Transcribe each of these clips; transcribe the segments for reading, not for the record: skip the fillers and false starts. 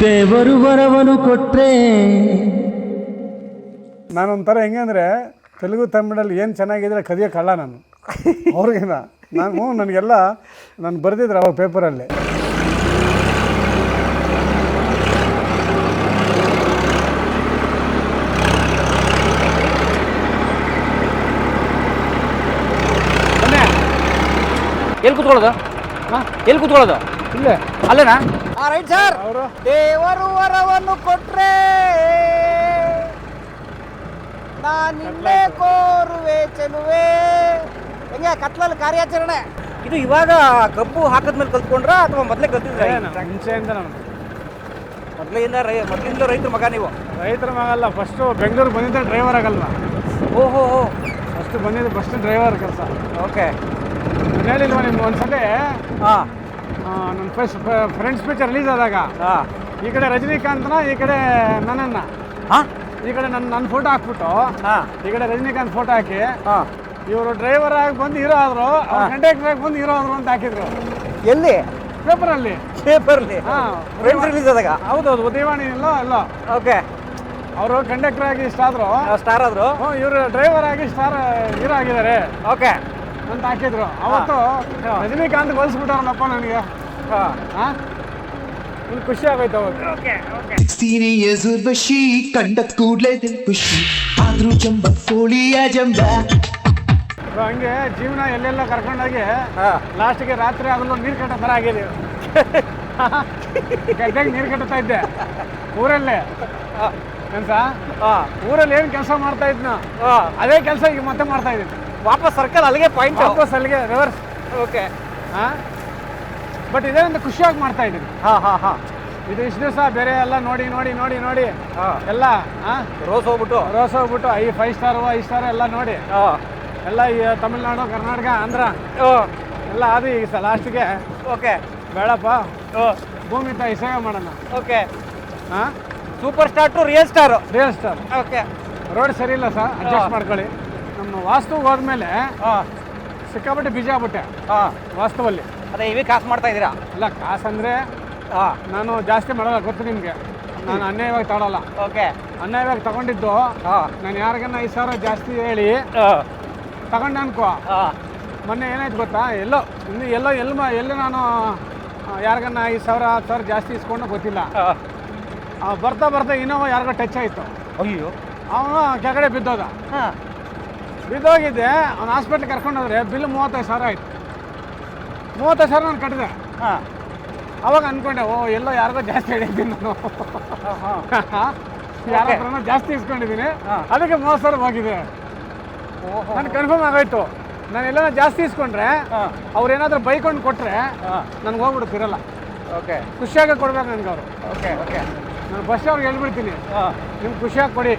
ದೇವರು ವರವನು ಕೊಟ್ರೆ. ನಾನೊಂಥರ ಹೆಂಗೆ ಅಂದರೆ ತೆಲುಗು ತಮಿಳಲ್ಲಿ ಏನು ಚೆನ್ನಾಗಿದ್ರೆ ಕದಿಯೋ ಕಳ್ಳ ನಾನು ಅವ್ರಿಗಿನ ನನಗೆಲ್ಲ ನಾನು ಬರೆದಿದ್ರೆ ಅವಾಗ ಪೇಪರಲ್ಲಿ. ಎಲ್ಲಿ ಕೂತ್ಕೊಳ್ಳೋದು? ಎಲ್ಲಿ ಕೂತ್ಕೊಳ್ಳೋದು? ಇಲ್ಲೇ ಅಲ್ಲೇನಾ? Right sir. ಅವರು ದೇವರು ವರವನ್ನು ಕೊಟ್ರೆ ನಾನಿಲ್ಲೇ ಕೋರುವೆ ಚೆಲುವೆ. ಹೆಂಗೆ ಕತ್ಲಲ್ಲಿ ಕಾರ್ಯಾಚರಣೆ ಇದು ಇವಾಗ ಕಬ್ಬು ಹಾಕಿದ್ಮೇಲೆ ಕಲ್ತ್ಕೊಂಡ್ರ ಅಥವಾ ಮೊದಲೇ ಕಲ್ತಿದ್ರೆ? ಮುಂಚೆಯಿಂದ ನಾನು ಮೊದಲಿಂದ ರೈತರ ಮಗ ನೀವು? ರೈತರ ಮಗಲ್ಲ, ಫಸ್ಟು ಬೆಂಗಳೂರು ಬಂದಿದ್ದೆ ಡ್ರೈವರ್ ಆಗಲ್ವಾ. ಓಹೋ, ಫಸ್ಟು ಬಂದಿದ್ದು ಫಸ್ಟ್ ಡ್ರೈವರ್ ಕೆಲಸ. ಓಕೆ. ನಾನು ಹೇಳಿಲ್ವ ನಿಮ್ಗೆ ಒಂದ್ಸತಿ ಹಾಂ, ನನ್ನ ಫಸ್ಟ್ ಫ್ರೆಂಡ್ಸ್ ಪಿಕ್ಚರ್ ರಿಲೀಸ್ ಆದಾಗ ಹಾಂ, ಈ ಕಡೆ ರಜನಿಕಾಂತ್ನ, ಈ ಕಡೆ ನನ್ನನ್ನು, ಹಾಂ, ಈ ಕಡೆ ನನ್ನ ಫೋಟೋ ಹಾಕ್ಬಿಟ್ಟು ಹಾಂ, ಈ ಕಡೆ ರಜನಿಕಾಂತ್ ಫೋಟೋ ಹಾಕಿ ಹಾಂ. ಇವರು ಡ್ರೈವರ್ ಆಗಿ ಬಂದು ಹೀರೋ ಆದರು, ಕಂಡಕ್ಟರ್ ಆಗಿ ಬಂದು ಹೀರೋ ಆದರು ಅಂತ ಹಾಕಿದ್ರು ಎಲ್ಲಿ? ಪೇಪರಲ್ಲಿ. ಪೇಪರ್ಲಿ? ಹಾಂ, ಫ್ರೆಂಡ್ಸ್ ರಿಲೀಸ್ ಆದಾಗ? ಹೌದೌದು, ಉದಯವಾಣಿ ಎಲ್ಲ. ಓಕೆ. ಅವರು ಕಂಡಕ್ಟರ್ ಆಗಿ ಇಷ್ಟ ಆದರು, ಸ್ಟಾರ್ ಆದ್ರು. ಇವರು ಡ್ರೈವರ್ ಆಗಿ ಸ್ಟಾರ್ ಹೀರೋ ಆಗಿದ್ದಾರೆ ಓಕೆ ಅಂತ ಹಾಕಿದ್ರು. ಅವತ್ತು ರಜನಿಕಾಂತ್ ಹೋಲಿಸ್ಬಿಟ್ಟಾರಲ್ಲಪ್ಪ ನನಗೆ. ಹಾಂ, ಒಂದು ಖುಷಿ ಆಗೋಯ್ತು ಅವಾಗ. 16 years ಉರ್ವಶಿ ಕಂಡ ಕೂಡ್ಲೆ ದಿಲ್ ಖುಷಿ ಆದ್ರೂ ಜಂಬ ಫೋಳಿಯ ಜಂಬ. ಹಂಗೆ ಜೀವನ ಎಲ್ಲೆಲ್ಲ ಕರ್ಕೊಂಡೋಗಿ ಲಾಸ್ಟಿಗೆ ರಾತ್ರಿ ಆಗಲು ನೀರು ಕಟ್ಟೋ ಥರ ಆಗಿದೆ. ಗದ್ದೆಗೆ ನೀರು ಕಟ್ಟುತ್ತಾ ಇದ್ದೆ ಊರಲ್ಲೇ ಕೆಲಸ. ಊರಲ್ಲಿ ಏನು ಕೆಲಸ ಮಾಡ್ತಾ ಇದ್ನ ಅದೇ ಕೆಲಸ ಈಗ ಮತ್ತೆ ಮಾಡ್ತಾ ಇದ್ದೀನಿ. ವಾಪಸ್ ಸರ್ಕಲ್ ಅಲ್ಲಿಗೆ ಪಾಯಿಂಟ್, ವಾಪಸ್ ಅಲ್ಲಿಗೆ ರಿವರ್ಸ್. ಓಕೆ. ಹಾಂ, ಬಟ್ ಇದೇನಂತ ಖುಷಿಯಾಗಿ ಮಾಡ್ತಾ ಇದ್ದೀನಿ. ಇದು ಇಷ್ಟು ದಿವಸ ಬೇರೆ ಎಲ್ಲ ನೋಡಿ ಎಲ್ಲ ರೋಸ್ ಹೋಗ್ಬಿಟ್ಟು ಈ 5 ಸ್ಟಾರು 5 ಸ್ಟಾರ್ ಎಲ್ಲ ನೋಡಿ ಎಲ್ಲ ಈ ತಮಿಳ್ನಾಡು, ಕರ್ನಾಟಕ, ಆಂಧ್ರ ಎಲ್ಲ ಅದು ಈಗ ಲಾಸ್ಟಿಗೆ ಓಕೆ ಬೇಡಪ್ಪ ಭೂಮಿ ತಾಯಿ ಸೇವೆ ಮಾಡೋಣ. ಓಕೆ. ಹಾಂ, super star to real star. Okay. Road ಸರಿ ಇಲ್ಲ ಸರ್, ಅಡ್ಜಸ್ಟ್ ಮಾಡ್ಕೊಳ್ಳಿ. ನಮ್ಮ ವಾಸ್ತುಗೆ ಹೋದ್ಮೇಲೆ ಸಿಕ್ಕಾಪಟ್ಟೆ ಬಿಜಿ ಆಗ್ಬಿಟ್ಟೆ ವಾಸ್ತವಲ್ಲಿ. ಅದೇ ಇವಿ ಕಾಸು ಮಾಡ್ತಾ ಇದ್ದೀರಾ? ಇಲ್ಲ, ಕಾಸು ಅಂದರೆ ನಾನು ಜಾಸ್ತಿ ಮಾಡೋಲ್ಲ, ಗೊತ್ತು ನಿಮಗೆ. ನಾನು ಅನ್ಯಾಯವಾಗಿ ತಗೊಳ್ಳಲ್ಲ. ಓಕೆ. ಅನ್ಯಾಯವಾಗಿ ತಗೊಂಡಿದ್ದು ನಾನು ಯಾರಿಗನ್ನ 5,000 ಜಾಸ್ತಿ ಹೇಳಿ ತಗೊಂಡೆ ಅನ್ಕೋ. ಮೊನ್ನೆ ಏನಾಯ್ತು ಗೊತ್ತಾ, ಎಲ್ಲೋ ನಾನು ಯಾರಿಗನ್ನ 5,000 10,000 ಜಾಸ್ತಿ ಇಸ್ಕೊಂಡು ಗೊತ್ತಿಲ್ಲ. ಬರ್ತಾ ಇನ್ನೋವ ಯಾರಿಗೋ ಟಚ್ ಆಯಿತು. ಅಯ್ಯೋ, ಅವನು ಕೆಳಗಡೆ ಬಿದ್ದೋದ. ಬಿದ್ದೋಗಿದ್ದೆ, ಅವ್ನು ಹಾಸ್ಪಿಟ್ಲಿಗೆ ಕರ್ಕೊಂಡೋದ್ರೆ ಬಿಲ್ 35,000 ಆಯಿತು. 35,000 ನಾನು ಕಟ್ಟಿದೆ. ಅವಾಗ ಅಂದ್ಕೊಂಡೆ, ಎಲ್ಲೋ ಯಾರಿಗೋ ಜಾಸ್ತಿ ಹೇಳಿದ್ದೀನಿ ನಾನು, ಯಾರ ಹತ್ರನೋ ಜಾಸ್ತಿ ಇಸ್ಕೊಂಡಿದ್ದೀನಿ, ಅದಕ್ಕೆ 30,000 ಹೋಗಿದೆ. ನಾನು ಕನ್ಫರ್ಮ್ ಆಗೋಯ್ತು. ನಾನು ಎಲ್ಲ ಜಾಸ್ತಿ ಇಸ್ಕೊಂಡ್ರೆ ಅವ್ರೇನಾದರೂ ಬೈಕೊಂಡು ಕೊಟ್ಟರೆ ನನಗೆ ಹೋಗ್ಬಿಡುತ್ತಿರಲ್ಲ. ಓಕೆ. ಖುಷಿಯಾಗಿ ಕೊಡ್ಬೇಕು ನನಗೆ ಅವರು. ಓಕೆ. ನಾನು ಫಸ್ಟ್ ಅವ್ರಿಗೆ ಹೇಳ್ಬಿಡ್ತೀನಿ, ನಿಮ್ಗೆ ಖುಷಿಯಾಗಿ ಕೊಡಿ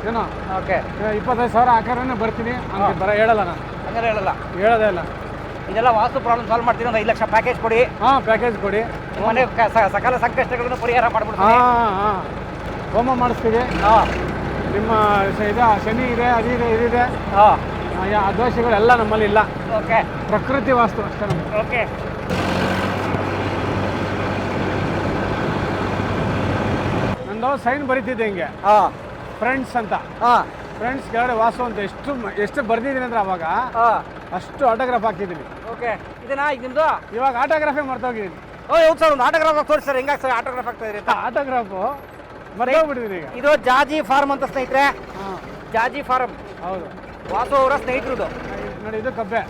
ಏನೋ. ಓಕೆ. 25,000 ಹಾಕೋರೇ ಬರ್ತೀನಿ ಅಂತ ಹೇಳಲ್ಲ ನಾನು. ಹಂಗಾರೆ ಹೇಳೋದೇ ಇಲ್ಲ. ಇದೆಲ್ಲ ವಾಸ್ತು ಪ್ರಾಬ್ಲಮ್ ಸಾಲ್ವ್ ಮಾಡ್ತೀನಿ, ಒಂದು 5 ಲಕ್ಷ ಪ್ಯಾಕೇಜ್ ಕೊಡಿ. ಪ್ಯಾಕೇಜ್ ಕೊಡಿ, ಮನೆ ಸಕಲ ಸಂಕಷ್ಟಗಳನ್ನು ಪರಿಹಾರ ಮಾಡ್ಬಿಡ್ತೀನಿ. ಹೋಮ ಮಾಡಿಸ್ತೀವಿ. ನಿಮ್ಮ ಶನಿ ಇದೆ, ಇದಿದೆ, ದೋಷಗಳೆಲ್ಲ ನಮ್ಮಲ್ಲಿ ಇಲ್ಲ. ಓಕೆ. ಪ್ರಕೃತಿ ವಾಸ್ತು ಅಷ್ಟೇ ನಮ್ಮದು. ಓಕೆ. ನಂದು ಸೈನ್ ಬರೀತಿದ್ದೆ ಹಿಂಗೆ, ಫ್ರೆಂಡ್ಸ್ ಅಂತ. ಫ್ರೆಂಡ್ಸ್ ಕೆಳಗಡೆ ವಾಸು ಅಂತ ಎಷ್ಟು ಬರ್ದಿದ್ದೀನಿ ಅಂದ್ರೆ ಅವಾಗ ಅಷ್ಟು ಆಟೋಗ್ರಾಫ್ ಹಾಕಿದ್ದೀನಿ. ಓಕೆ. ಇದನ್ನ ಈಗ ನಿಮ್ದು ಇವಾಗ ಆಟೋಗ್ರಾಫೇ ಮರ್ತೋಗಿದ್ದೀನಿ. ಹೌದು ಸರ್, ಒಂದು ಆಟೋಗ್ರಾಫ್ ತೋರಿಸಿ ಸರ್, ಹೆಂಗಾಗಿ ಸರ್ ಆಟೋಗ್ರಾಫ್ ಆಗ್ತಾ ಇದ್ರಿ? ಆಟೋಗ್ರಾಫು ಮರ್ತೋಗ್ಬಿಟ್ಟಿದ್ದೀನಿ ಈಗ. ಇದು ಜಾಜಿ ಫಾರ್ಮ್ ಅಂತ ಸ್ನೇಹಿತರೆ. ಜಾಜಿ ಫಾರ್ಮ್. ಹೌದು, ವಾಸು ಅವರ ಸ್ನೇಹಿತರು. ನೋಡಿ, ಇದು ಕಬ್ಬೆ,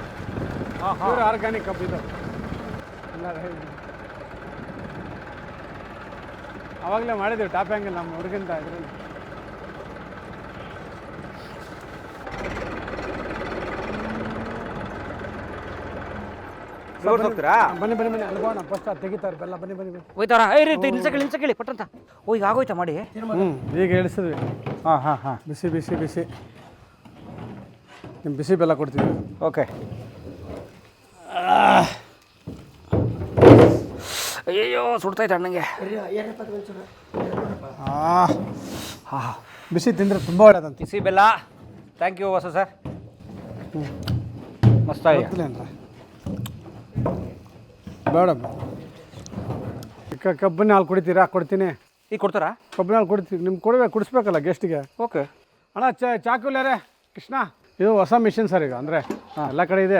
ಪ್ಯೂರ್ ಆರ್ಗ್ಯಾನಿಕ್ ಕಬ್ಬು ಇದು. ಅವಾಗಲೇ ಮಾಡಿದ್ದೀವಿ ಟಾಪ್ ಹ್ಯಾಂಗಲ್ ನಮ್ಮ ಹುಡುಗಂತ ಇದರಲ್ಲಿ. ಬನ್ನಿ ಅಲ್ಗೋಣ, ಫಸ್ಟ್ ತೆಗಿತಾರೆ ಬೆಲ್ಲ. ಬನ್ನಿ ಹೋಯ್ತಾರ? ನಿಲ್ಸ ಕೇಳಿ ಪಟ್ಟಂತ. ಈಗ ಆಗೋಯ್ತಾ ಮಾಡಿ? ಈಗ ಇಳಿಸಿದ್ವಿ. ಬಿಸಿ ನಿಮ್ಮ ಬಿಸಿ ಬೆಲ್ಲ ಕೊಡ್ತೀವಿ. ಓಕೆ. ಅಯ್ಯೋ, ಸುಡ್ತೈತೆ ಅಣ್ಣಂಗೆ. ಬಿಸಿ ತಿಂದರೆ ತುಂಬ ಒಳ್ಳೆಯದಂತ. ಬಿಸಿ ಬೆಲ್ಲ. Thank you Vasu sir. ಮಸ್ತಾಗಿ ಬೇಡ ಕಬ್ಬಿನ ಹಾಲು ಕುಡಿತೀರಾ? ಕೊಡ್ತೀನಿ. ಈಗ ಕೊಡ್ತಾರಾ? ಕಬ್ಬಿನ ಹಾಲು ಕುಡಿತೀವಿ. ನಿಮ್ಗೆ ಕುಡಿಸ್ಬೇಕಲ್ಲ ಗೆಸ್ಟಿಗೆ. ಓಕೆ ಅಣ್ಣ ಚಾಕುಲ್ಯಾರೆ ಕೃಷ್ಣ, ಇದು ಹೊಸ ಮಿಷಿನ್ ಸರ್. ಈಗ ಅಂದರೆ ಎಲ್ಲ ಕಡೆ ಇದೆ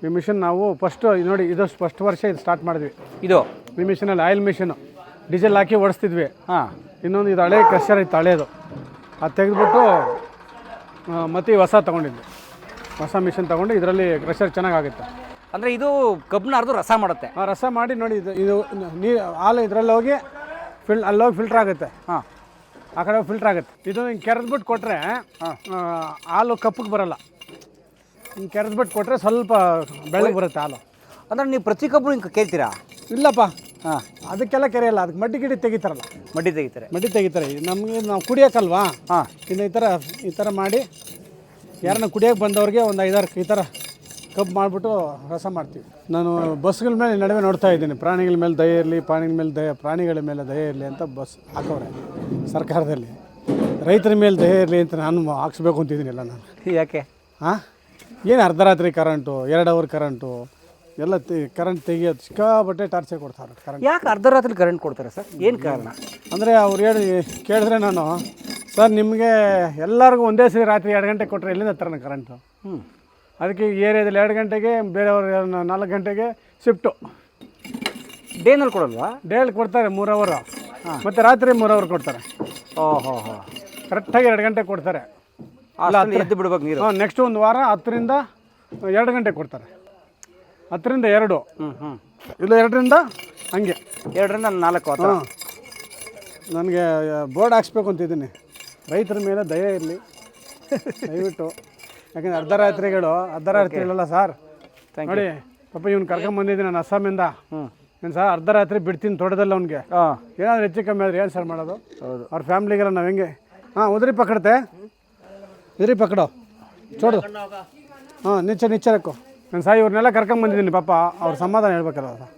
ಈ ಮಿಷಿನ್. ನಾವು ಫಸ್ಟು ನೋಡಿ, ಇದು ಫಸ್ಟ್ ವರ್ಷ ಇದು ಸ್ಟಾರ್ಟ್ ಮಾಡಿದ್ವಿ. ಇದು ಈ ಮಿಷಿನಲ್ಲಿ ಆಯಿಲ್ ಮಿಷಿನು ಡೀಸೆಲ್ ಹಾಕಿ ಓಡಿಸ್ತಿದ್ವಿ. ಹಾಂ. ಇನ್ನೊಂದು ಇದು ಹಳೆ ಕ್ರಷರ್ ಇತ್ತು, ಹಳೇದು. ಅದು ತೆಗೆದುಬಿಟ್ಟು ಮತ್ತೆ ಹೊಸ ತೊಗೊಂಡಿದ್ವಿ. ಹೊಸ ಮಿಷಿನ್ ತೊಗೊಂಡು ಇದರಲ್ಲಿ ಕ್ರಷರ್ ಚೆನ್ನಾಗಾಗುತ್ತೆ. ಅಂದರೆ ಇದು ಕಬ್ಬನ್ನ ಅರ್ದು ರಸ ಮಾಡುತ್ತೆ. ರಸ ಮಾಡಿ ನೋಡಿ, ಇದು ನೀರು ಹಾಲು ಇದರಲ್ಲಿ ಹೋಗಿ ಅಲ್ಲೋಗಿ ಫಿಲ್ಟ್ರ್ ಆಗುತ್ತೆ. ಹಾಂ, ಆ ಕಡೆ ಫಿಲ್ಟ್ರ್ ಆಗುತ್ತೆ. ಇದು ಹಿಂಗೆ ಕೆರೆದ್ಬಿಟ್ಟು ಕೊಟ್ಟರೆ ಹಾಲು ಕಪ್ಪಗೆ ಬರೋಲ್ಲ. ಹಿಂಗೆ ಕೆರೆದ್ಬಿಟ್ಟು ಕೊಟ್ಟರೆ ಸ್ವಲ್ಪ ಬೆಳ್ಳಗೆ ಬರುತ್ತೆ ಹಾಲು. ಅಂದರೆ ನೀವು ಪ್ರತಿ ಕಬ್ಬು ಹಿಂಗೆ ಕೇಳ್ತೀರಾ? ಇಲ್ಲಪ್ಪ, ಹಾಂ, ಅದಕ್ಕೆಲ್ಲ ಕೆರೆಯಲ್ಲ. ಅದಕ್ಕೆ ಮಡ್ಡಿ ಗಿಡಿ ತೆಗಿತಾರಲ್ಲ, ಮಡ್ಡಿ ತೆಗಿತಾರೆ. ಮಡ್ಡಿ ತೆಗಿತಾರೆ. ನಮಗೆ ನಾವು ಕುಡಿಯೋಕ್ಕಲ್ವಾ? ಹಾಂ. ಇನ್ನು ಈ ಥರ ಮಾಡಿ ಯಾರನ್ನ ಕುಡಿಯೋಕೆ ಬಂದವ್ರಿಗೆ ಒಂದು 5-6 ಈ ಥರ ಕಬ್ಬು ಮಾಡಿಬಿಟ್ಟು ರಸ ಮಾಡ್ತೀವಿ. ನಾನು ಬಸ್ಗಳ ಮೇಲೆ ನಡುವೆ ನೋಡ್ತಾ ಇದ್ದೀನಿ, ಪ್ರಾಣಿಗಳ ಮೇಲೆ ದಯೆ ಇರಲಿ, ಪ್ರಾಣಿಗಳ ಮೇಲೆ ದಯೆ ಇರಲಿ ಅಂತ ಬಸ್ ಹಾಕವ್ರೆ ಸರ್ಕಾರದಲ್ಲಿ. ರೈತರ ಮೇಲೆ ದಯೆ ಇರಲಿ ಅಂತ ನಾನು ಹಾಕ್ಸ್ಬೇಕು ಅಂತಿದ್ದೀನಿಲ್ಲ ನಾನು. ಯಾಕೆ? ಹಾಂ, ಏನು ಅರ್ಧರಾತ್ರಿ ಕರೆಂಟು, 2 ಅವರ್ ಕರೆಂಟು ಎಲ್ಲ ಕರೆಂಟ್ ತೆಗಿಯೋದು ಸಿಕ್ಕಾಬಟ್ಟೆ ಟಾರ್ಚರ್ ಕೊಡ್ತಾರೆ. ಕರೆಂಟ್ ಯಾಕೆ ಅರ್ಧರಾತ್ರಿ ಕರೆಂಟ್ ಕೊಡ್ತಾರೆ ಸರ್? ಏನು ಕಾರಣ? ಅಂದರೆ ಅವ್ರು ಕೇಳಿದ್ರೆ ನಾನು, ಸರ್ ನಿಮಗೆ ಎಲ್ಲರಿಗೂ ಒಂದೇ ಸರಿ ರಾತ್ರಿ 2 ಗಂಟೆಗೆ ಕೊಟ್ಟರೆ ಎಲ್ಲಿಂದ ತರೋಣ ಕರೆಂಟು? ಅದಕ್ಕೆ ಈ ಏರಿಯಾದಲ್ಲಿ 2 ಗಂಟೆಗೆ, ಬೇರೆಯವ್ರು 4 ಗಂಟೆಗೆ ಶಿಫ್ಟು. ಡೇನಲ್ಲಿ ಕೊಡಲ್ವಾ? ಡೇಲಿ ಕೊಡ್ತಾರೆ 3 ಅವರು, ಮತ್ತು ರಾತ್ರಿ 3 ಅವರು ಕೊಡ್ತಾರೆ. ಓಹೋ, ಕರೆಕ್ಟಾಗಿ 2 ಗಂಟೆಗೆ ಕೊಡ್ತಾರೆ. ಎದ್ದು ಬಿಡ್ಬೇಕು ನೀರು. ನೆಕ್ಸ್ಟ್ ಒಂದು ವಾರ 10ರಿಂದ 2 ಗಂಟೆಗೆ ಕೊಡ್ತಾರೆ. 10ರಿಂದ 2, ಇಲ್ಲ 2ರಿಂದ ಹಂಗೆ 2ರಿಂದ 4. ಹಾಂ, ನನಗೆ ಬೋರ್ಡ್ ಹಾಕ್ಸ್ಬೇಕು ಅಂತಿದ್ದೀನಿ, ರೈತರ ಮೇಲೆ ದಯೆ ಇರಲಿ ದಯವಿಟ್ಟು. ಯಾಕಂದರೆ ಅರ್ಧರಾತ್ರಿಗಳಲ್ಲ ಸರ್. ನೋಡಿ ಪಾಪ ಇವ್ನು ಕರ್ಕೊಂಬಂದಿದ್ದೀನಿ ನಾನು ಅಸ್ಸಾಮಿಂದ. ಏನು ಸರ್, ಅರ್ಧರಾತ್ರಿ ಬಿಡ್ತೀನಿ ತೋಟದಲ್ಲಿ ಅವ್ನಿಗೆ. ಏನಾದರೂ ಹೆಚ್ಚು ಕಮ್ಮಿ ಆದರೆ ಏನು ಸರ್ ಮಾಡೋದು? ಹೌದು, ಅವ್ರ ಫ್ಯಾಮ್ಲಿಗೆಲ್ಲ ನಾವು ಹೆಂಗೆ? ಹಾಂ, ಉದ್ರಿ ಪಕಡ್ತೆ, ಉದ್ರಿ ಪಕಡೋ ಚೋಡು. ಹಾಂ, ನಿಚ್ಚ ರಕ್ಕು. ನಾನು ಸಹ ಇವ್ರನ್ನೆಲ್ಲ ಕರ್ಕೊಂಬಂದಿದ್ದೀನಿ. ಪಾಪ ಅವ್ರ ಸಮಾಧಾನ ಹೇಳ್ಬೇಕಲ್ಲ ಸರ್.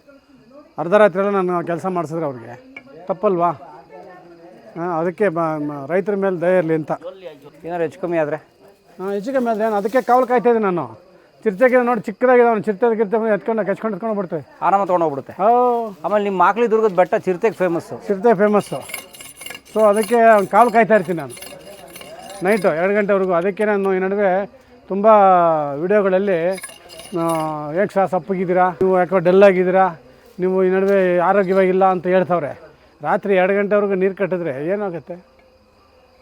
ಅರ್ಧರಾತ್ರಿ ಎಲ್ಲ ನಾನು ಕೆಲಸ ಮಾಡಿಸಿದ್ರೆ ಅವ್ರಿಗೆ ತಪ್ಪಲ್ವಾ? ಹಾಂ, ಅದಕ್ಕೆ ರೈತರ ಮೇಲೆ ದಯೆ ಇರಲಿ ಅಂತ. ಏನಾದ್ರು ಹೆಚ್ಚು ಕಮ್ಮಿ ಆದರೆ? ಹಾಂ, ಹೆಚ್ಚು ಕಮ್ಮಿ ಆದರೆ ನಾನು ಅದಕ್ಕೆ ಕಾವಲು ಕಾಯ್ತಾಯಿದ್ದೀನಿ ನಾನು. ಚಿರತೆಗೆ ನೋಡಿ, ಚಿಕ್ಕದಾಗಿದೆ ಅವ್ನು. ಚಿರತೆ ಎತ್ಕೊಂಡು ಬಿಡ್ತೇವೆ, ಆರಾಮ ತೊಗೊಂಡೋಗ್ಬಿಡುತ್ತೆ. ಆಮೇಲೆ ನಿಮ್ಮ ಮಾಕ್ಲಿ ದುರ್ಗದ ಬೆಟ್ಟ ಚಿರತೆಗೆ ಫೇಮಸ್ಸು. ಸೊ ಅದಕ್ಕೆ ಅವ್ನು ಕಾವಲು ಕಾಯ್ತಾ ಇರ್ತೀನಿ ನಾನು ನೈಟು 2 ಗಂಟೆವರೆಗೂ. ಅದಕ್ಕೆ ನಾನು ಈ ನಡುವೆ ತುಂಬ ವಿಡಿಯೋಗಳಲ್ಲಿ ಹೇಗೆ ಸಹ ಸಪ್ಪಗಿದ್ದೀರಾ ನೀವು, ಯಾಕೋ ಡಲ್ ಆಗಿದ್ದೀರಾ ನೀವು, ಈ ನಡುವೆ ಆರೋಗ್ಯವಾಗಿಲ್ಲ ಅಂತ ಹೇಳ್ತವ್ರೆ. ರಾತ್ರಿ 2 ಗಂಟೆವರೆಗೂ ನೀರು ಕಟ್ಟಿದ್ರೆ ಏನಾಗುತ್ತೆ?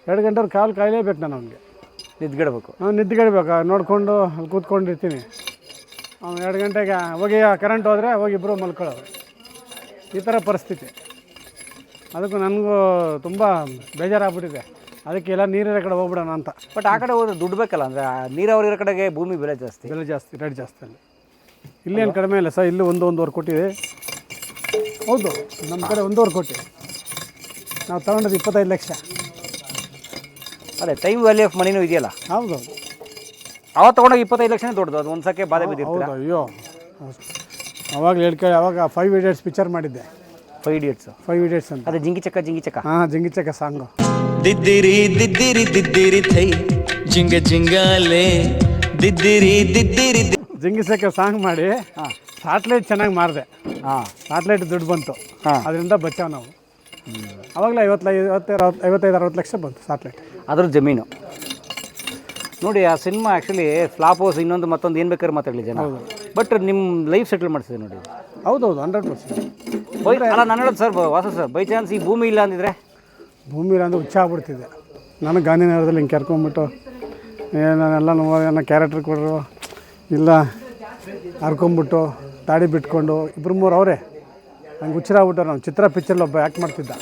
2 ಗಂಟೆವರೆಗೆ ಕಾವಲು ಕಾಯಲೇಬೇಕು ನಾನು ಅವ್ನಿಗೆ. ನಿದ್ಗೆಡಬೇಕು. ನಿದ್ಗೆಡ್ಬೇಕು. ನೋಡಿಕೊಂಡು ಅಲ್ಲಿ ಕೂತ್ಕೊಂಡಿರ್ತೀನಿ. ಅವ್ನು 2 ಗಂಟೆಗೆ ಹೋಗಿ ಕರೆಂಟ್ ಹೋದರೆ ಹೋಗಿ ಇಬ್ಬರು ಮಲ್ಕೊಳ್ಳೋರು. ಈ ಥರ ಪರಿಸ್ಥಿತಿ. ಅದಕ್ಕೂ ನನಗೂ ತುಂಬ ಬೇಜಾರಾಗ್ಬಿಟ್ಟಿದೆ. ಅದಕ್ಕೆ ಎಲ್ಲ ನೀರಿರೋ ಕಡೆ ಹೋಗ್ಬಿಡೋಣ ಅಂತ. ಬಟ್ ಆ ಕಡೆ ಹೋದ್ರೆ ದುಡ್ಡು ಬೇಕಲ್ಲ. ಅಂದರೆ ನೀರಾವರಿ ಇರೋ ಕಡೆಗೆ ಭೂಮಿ ಬೆಲೆ ಜಾಸ್ತಿ, ರೇಟ್ ಜಾಸ್ತಿ ಅಲ್ಲಿ. ಇಲ್ಲೇನು ಕಡಿಮೆ ಇಲ್ಲ ಸರ್. ಇಲ್ಲಿ 1-1.5 ಕೋಟಿ ಇದೆ. ಹೌದು, ನಮ್ಮ ಕಡೆ 1.5 ಕೋಟಿ. ನಾವು ತಗೊಂಡದ್ದು 25 ಲಕ್ಷ. ಅದೇ ಟೈಮ್ ವ್ಯಾಲ್ಯೂ ಆಫ್ ಮನಿನೂ ಇದೆಯಲ್ಲ. ಹೌದು, ಅವಾಗ ತೊಗೊಂಡಾಗ 25 ಲಕ್ಷನೇ ದೊಡ್ಡದು. ಅದು ಒಂದು ಸಕ್ಕೆ ಬಾಧೆ ಬಿದ್ದಿರ್ತೀರ. ಹೌದು, ಅಯ್ಯೋ ಅವಾಗಲೇ ಹೇಳ್ಕೇಳಿ. ಅವಾಗ 5 Idiots ಪಿಕ್ಚರ್ ಮಾಡಿದ್ದೆ. 5 Idiots ಅಂತ. ಅದೇ ಜಿಂಗಿ ಚಕ್ಕ. ಹಾಂ, ಜಿಂಗಿ ಚಕ್ಕ ಸಾಂಗು. ದಿದ್ದಿರಿ ಥೈ ಜಿಂಗ ಜಿಂಗಾಲೆ ದಿದ್ದಿರಿ ಜಿಂಗಿ ಚಕ್ಕ ಸಾಂಗ್ ಮಾಡಿ ಸ್ಯಾಟ್ಲೈಟ್ ಚೆನ್ನಾಗಿ ಮಾರಿದೆ. ಸ್ಯಾಟ್ಲೈಟ್ ದುಡ್ಡು ಬಂತು. ಅದರಿಂದ ಬಚಾವ್ ನಾವು. ಅವಾಗಲೇ 55-60 ಲಕ್ಷ ಬಂತು ಸ್ಯಾಟ್ಲೈಟ್. ಅದ್ರ ಜಮೀನು ನೋಡಿ. ಆ ಸಿನಿಮಾ ಆ್ಯಕ್ಚುಲಿ ಫ್ಲಾಪ್ ಹೌಸ್ ಇನ್ನೊಂದು ಮತ್ತೊಂದು ಏನು ಬೇಕಾದ್ರೆ ಮಾತಾಡಲಿ ಜನ. ಬಟ್ ನಿಮ್ಮ ಲೈಫ್ ಸೆಟಲ್ ಮಾಡಿಸಿದೆ ನೋಡಿ. ಹೌದೌದು, 100%. ಅಲ್ಲ, ನಾನು ಹೇಳೋದು ಸರ್, ವಾಸ ಸರ್, ಬೈ ಚಾನ್ಸ್ ಈ ಭೂಮಿ ಇಲ್ಲ ಅಂದಿದ್ರೆ? ಭೂಮಿ ಇಲ್ಲ ಅಂದ್ರೆ ಹುಚ್ಚ ಆಗ್ಬಿಡ್ತಿದ್ದೆ ನಾನು. ಗಾಂಧಿನಗರದಲ್ಲಿ ಹಿಂಗೆ ಕರ್ಕೊಂಬಿಟ್ಟು ನಾನೆಲ್ಲ ಏನೋ ಕ್ಯಾರೆಕ್ಟರ್ ಕೊಡರು ಇಲ್ಲ ಹರ್ಕೊಂಬಿಟ್ಟು ದಾಡಿ ಬಿಟ್ಕೊಂಡು 2-3 ಅವರೇ ಹಂಗೆ ಹುಚ್ಚರಾಗ್ಬಿಟ್ಟು. ನಾವು ಚಿತ್ರ ಪಿಕ್ಚರ್ಲಿ ಒಬ್ಬ ಆ್ಯಕ್ಟ್ ಮಾಡ್ತಿದ್ದ.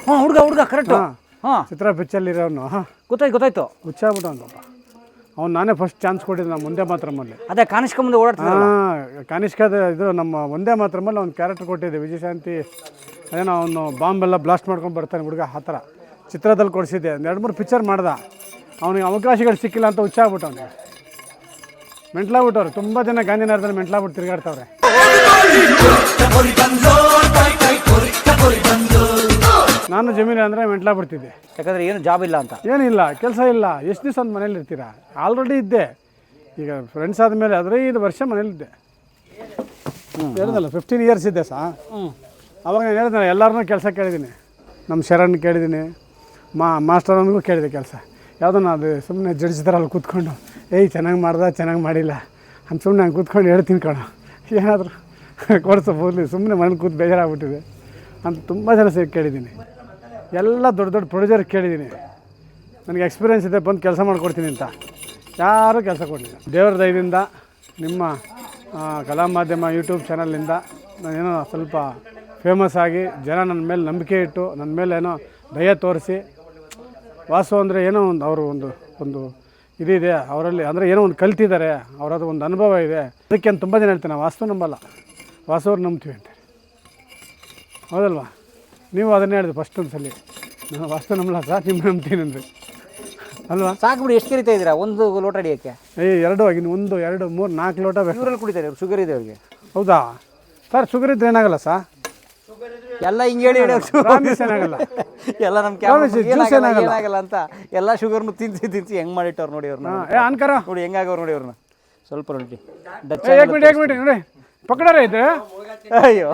ಹಾಂ, ಹುಡುಗ ಕರೆಕ್ಟು. ಹಾಂ, ಚಿತ್ರ ಪಿಕ್ಚರ್ಲಿರೋನು. ಹಾಂ, ಗೊತ್ತಾಯ್ತು. ಹುಚ್ಚಾಗ್ಬಿಟ್ಟು ಅಂದಪ್ಪ. ಅವ್ನು ನಾನೇ ಫಸ್ಟ್ ಚಾನ್ಸ್ ಕೊಟ್ಟಿದ್ದೆ ನಮ್ಮ ಒಂದೇ ಮಾತ್ರಮಲ್ಲಿ. ಅದೇ ಕಾನಿಷ್ಕ ಮುಂದೆ ಓಡಾಡ್ತಿದ್ದ. ಹಾಂ, ಕಾನಿಷ್ಕದ ಇದು ನಮ್ಮ ಒಂದೇ ಮಾತ್ರಮಲ್ಲಿ ಅವ್ನು ಕ್ಯಾರೆಕ್ಟರ್ ಕೊಟ್ಟಿದ್ದೆ. ವಿಜಯಶಾಂತಿ ಅದೇನೋ ಅವನು ಬಾಂಬೆಲ್ಲ ಬ್ಲಾಸ್ಟ್ ಮಾಡ್ಕೊಂಡು ಬರ್ತಾನೆ ಹುಡುಗ, ಆ ಥರ ಚಿತ್ರದಲ್ಲಿ ಕೊಡಿಸಿದ್ದೆ. 2-3 ಪಿಕ್ಚರ್ ಮಾಡ್ದ. ಅವನಿಗೆ ಅವಕಾಶಗಳು ಸಿಕ್ಕಿಲ್ಲ ಅಂತ ಹುಚ್ಚಾಗ್ಬಿಟ್ಟು ಅವನಿಗೆ. ಮೆಂಟ್ಲಾಗ್ಬಿಟ್ಟವ್ರು ತುಂಬ ಜನ ಗಾಂಧಿನಗರದಲ್ಲಿ ಮೆಂಟ್ಲಾಗ್ಬಿಟ್ಟು ತಿರುಗಾಡ್ತವ್ರೆ. ನಾನು ಜಮೀನು ಅಂದರೆ ಮೆಂಟ್ಲಾಗ್ಬಿಡ್ತಿದ್ದೆ. ಯಾಕಂದರೆ ಏನು ಜಾಬ್ ಇಲ್ಲ ಅಂತ. ಏನಿಲ್ಲ, ಕೆಲಸ ಇಲ್ಲ. ಎಷ್ಟು ದಿವಸ ಅಂತ ಮನೇಲಿ ಇರ್ತೀರಾ? ಆಲ್ರೆಡಿ ಇದ್ದೆ. ಈಗ ಫ್ರೆಂಡ್ಸ್ ಆದಮೇಲೆ 15 ವರ್ಷ ಮನೇಲಿದ್ದೆ. ಹೇಳಿದಲ್ಲ 15 ಇಯರ್ಸ್ ಇದ್ದೆ ಸಾ. ಅವಾಗ ನಾನು ಹೇಳಿದ್ನಲ್ಲ ಎಲ್ಲರನ್ನೂ ಕೆಲಸ ಕೇಳಿದ್ದೀನಿ. ನಮ್ಮ ಶರಣ್ ಕೇಳಿದ್ದೀನಿ, ಮಾಸ್ಟರನಿಗೂ ಕೇಳಿದೆ ಕೆಲಸ. ಯಾವುದನ್ನ ಅದು ಸುಮ್ಮನೆ ಜಡ್ಜ್ತಾರಲ್ಲ ಕೂತ್ಕೊಂಡು, ಏಯ್ ಚೆನ್ನಾಗಿ ಚೆನ್ನಾಗಿ ಮಾಡಿಲ್ಲ ಅಂತ ಸುಮ್ಮನೆ ನಾನು ಕೂತ್ಕೊಂಡು ಹೇಳ್ತೀನಿ ಕಣೋ, ಏನಾದರೂ ಕೊಡ್ಸೋ ಹೋಗಲಿ, ಸುಮ್ಮನೆ ಮನೇಲಿ ಕೂತು ಬೇಜಾರಾಗ್ಬಿಟ್ಟಿದೆ ಅಂತ ತುಂಬ ಜನ ಸೇರಿ ಕೇಳಿದ್ದೀನಿ. ಎಲ್ಲ ದೊಡ್ಡ ದೊಡ್ಡ ಪ್ರೊಡ್ಯೂಸರ್ ಕೇಳಿದ್ದೀನಿ, ನನಗೆ ಎಕ್ಸ್ಪೀರಿಯೆನ್ಸ್ ಇದೆ, ಬಂದು ಕೆಲಸ ಮಾಡಿಕೊಡ್ತೀನಿ ಅಂತ. ಯಾರೂ ಕೆಲಸ ಕೊಡಲಿಲ್ಲ. ದೇವರ ದಯದಿಂದ ನಿಮ್ಮ ಕಲಾ ಮಾಧ್ಯಮ ಯೂಟ್ಯೂಬ್ ಚಾನಲಿಂದ ನಾನೇನೋ ಸ್ವಲ್ಪ ಫೇಮಸ್ ಆಗಿ ಜನ ನನ್ನ ಮೇಲೆ ನಂಬಿಕೆ ಇಟ್ಟು ನನ್ನ ಮೇಲೆ ಏನೋ ದಯ ತೋರಿಸಿ, ವಾಸು ಅಂದರೆ ಏನೋ ಒಂದು ಅವರು ಒಂದು ಇದಿದೆ ಅವರಲ್ಲಿ, ಅಂದರೆ ಏನೋ ಒಂದು ಕಲ್ತಿದ್ದಾರೆ, ಅವರದು ಒಂದು ಅನುಭವ ಇದೆ. ಅದಕ್ಕೆ ಅಂತ ತುಂಬ ಜನ ಹೇಳ್ತೀನಿ, ನಾವು ವಾಸ್ತು ನಂಬಲ್ಲ, ವಾಸು ಅವ್ರು ನಂಬ್ತೀವಿ ಅಂತಾರೆ. ಹೌದಲ್ವಾ? ನೀವು ಅದನ್ನೇ ಹೇಳಿದೆ ಫಸ್ಟ್ ಒಂದು ಸಲ, ನಾನು ವಾಸ್ತು ನಂಬಲ್ಲ ಸರ್, ನಿಮ್ಮ ನಂಬ್ತೀನಿ ಅಂದ್ರಿ ಅಲ್ವಾ? ಸಾಕು ಬಿಡಿ, ಎಷ್ಟು ಕರಿತಾ ಇದ್ದೀರಾ ಒಂದು ಲೋಟ ಅಡಿಯೋಕ್ಕೆ? ಎರಡು ಆಗಿನ 1 2 3 4 ಲೋಟ ಬೇಕು. ಇವರಲ್ಲಿ ಕುಡಿತಾರೆ, ಶುಗರ್ ಇದೆ ಅವ್ರಿಗೆ. ಹೌದಾ ಸರ್? ಶುಗರ್ ಇದ್ರೆ ಏನಾಗಲ್ಲ ಸರ್? ಎಲ್ಲ ಹಿಂಗೆ ಹೇಳಿ ಪ್ರಾಮಿಸ್ ಏನಾಗಲ್ಲ, ಎಲ್ಲ ನಮ್ಮ ಜ್ಯೂಸ್ ಏನಾಗಲ್ಲ ಏನಾಗಲ್ಲ ಅಂತ ಎಲ್ಲ ಶುಗರ್ನು ತಿನ್ಸಿ ಹೆಂಗೆ ಮಾಡಿಟ್ಟವ್ರು ನೋಡಿ ಅವ್ರನ್ನ. ಅನ್ಕರ ನೋಡಿ ಹೆಂಗಾಗವ್ರು ನೋಡಿ ಅವ್ರನ್ನ. ಸ್ವಲ್ಪ ನೋಡಿ ಏಕ್ ಮಿನಿಟ್ ನೋಡಿ, ಪಕ್ಕಡಾರೆ ಇದೆ. ಅಯ್ಯೋ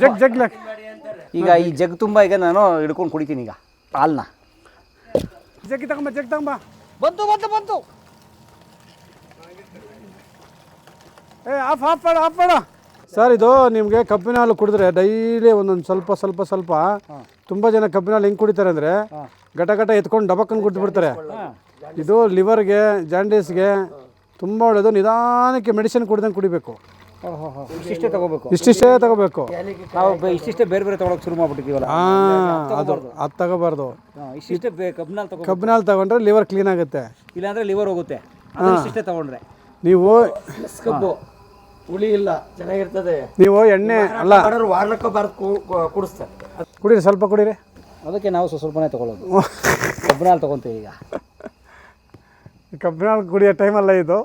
ಜಗ್ ಜಗ್ ಲಕ್. ಈಗ ಈ ಜಗ್ ತುಂಬ ಈಗ ನಾನು ಹಿಡ್ಕೊಂಡು ಕುಡಿತೀನಿ ಈಗ ಹಾಲನ್ನ. ಜಗ್ಗಿ ತಗೊಂಬ. ಬಂತು ಆಫ್ ಮಾಡ ಸರ್. ಇದು ನಿಮಗೆ ಕಬ್ಬಿನ ಹಾಲು ಕುಡಿದ್ರೆ ಡೈಲಿ ಒಂದೊಂದು ಸ್ವಲ್ಪ ತುಂಬ ಜನ ಕಬ್ಬಿನ ಹಾಲು ಹೆಂಗೆ ಕುಡಿತಾರೆ ಅಂದರೆ ಘಟ ಎತ್ಕೊಂಡು ಡಬಕ್ಕನ್ನು ಕುಡಿದ್ಬಿಡ್ತಾರೆ. ಇದು ಲಿವರ್ಗೆ, ಜಾಂಡೀಸ್ಗೆ ತುಂಬ ಒಳ್ಳೆಯದು. ನಿಧಾನಕ್ಕೆ ಮೆಡಿಸಿನ್ ಕುಡ್ದಂಗೆ ಕುಡಿಬೇಕು. ಇಷ್ಟಿಷ್ಟೇ ತಗೋಬೇಕು. ನಾವು ಇಷ್ಟಿಷ್ಟೇ ಬೇರೆ ತೊಗೊಳಕ್ಕೆ ಶುರು ಮಾಡ್ಬಿಟ್ಟಿದ್ದೀವಲ್ಲ, ಅದು ತಗೋಬಾರ್ದು. ಇಷ್ಟಿಷ್ಟೇ ಕಬ್ಬಿನ ಹಾಲು ತಗೊಂಡ್ರೆ ಲಿವರ್ ಕ್ಲೀನ್ ಆಗುತ್ತೆ, ಇಲ್ಲಾಂದರೆ ಲಿವರ್ ಹೋಗುತ್ತೆ. ಇಷ್ಟಿಷ್ಟೇ ತಗೊಂಡ್ರೆ ನೀವು ಕಬ್ಬು ಹುಳಿ ಇಲ್ಲ, ಚೆನ್ನಾಗಿರ್ತದೆ. ನೀವು ಎಣ್ಣೆ ಅಲ್ಲ ವಾರಕ್ಕೆ ಕುಡಿಸ್ತಾರೆ. ಕುಡೀರಿ, ಸ್ವಲ್ಪ ಕುಡೀರಿ. ಅದಕ್ಕೆ ನಾವು ಸ್ವಲ್ಪನೇ ತೊಗೊಳ್ಳೋದು. ಕಬ್ಬಿನ ಹಾಲು ತೊಗೊತೀವಿ. ಈಗ ಕಬ್ಬಿನ ಹಾಲು ಕುಡಿಯೋ ಟೈಮಲ್ಲ ಇದು,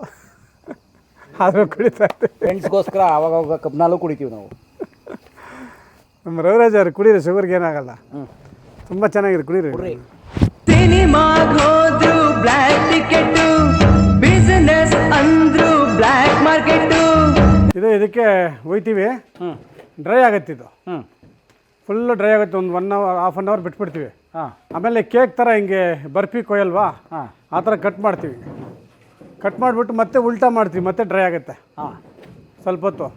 ಆದರೂ ಕುಡಿತಾ ಇರ್ತೀವಿ. ಫ್ರೆಂಡ್ಸ್ಗೋಸ್ಕರ ಆವಾಗ ಕಬ್ಬಿನ ಹಾಲು ಕುಡಿತೀವಿ ನಾವು. ನಮ್ಮ ರವಿರಾಜ್ ಅವರು ಕುಡೀರಿ, ಶುಗರ್ಗೆ ಏನಾಗಲ್ಲ, ತುಂಬ ಚೆನ್ನಾಗಿದೆ, ಕುಡೀರಿ. ಸಿನಿಮಾಗೋದ್ರು ಬ್ಲ್ಯಾಕ್ ಟಿಕೆಟ್, ಬಿಸಿನೆಸ್ ಅಂದ್ರು ಬ್ಲ್ಯಾಕ್ ಮಾರ್ಕೆಟ್. ಇದಕ್ಕೆ ಹೋಯ್ತೀವಿ, ಡ್ರೈ ಆಗತ್ತೆ. ಇದು ಫುಲ್ಲು ಡ್ರೈ ಆಗುತ್ತೆ. ಒಂದು 1 hour ½ an hour ಬಿಟ್ಬಿಡ್ತೀವಿ. ಆಮೇಲೆ ಕೇಕ್ ಥರ ಹಿಂಗೆ ಬರ್ಫಿ ಕೊಯ್ಯಲ್ವಾ, ಆ ಥರ ಕಟ್ ಮಾಡ್ತೀವಿ. ಕಟ್ ಮಾಡಿಬಿಟ್ಟು ಮತ್ತೆ ಉಲ್ಟಾ ಮಾಡ್ತೀವಿ, ಮತ್ತೆ ಡ್ರೈ ಆಗುತ್ತೆ ಸ್ವಲ್ಪ ಹೊತ್ತು,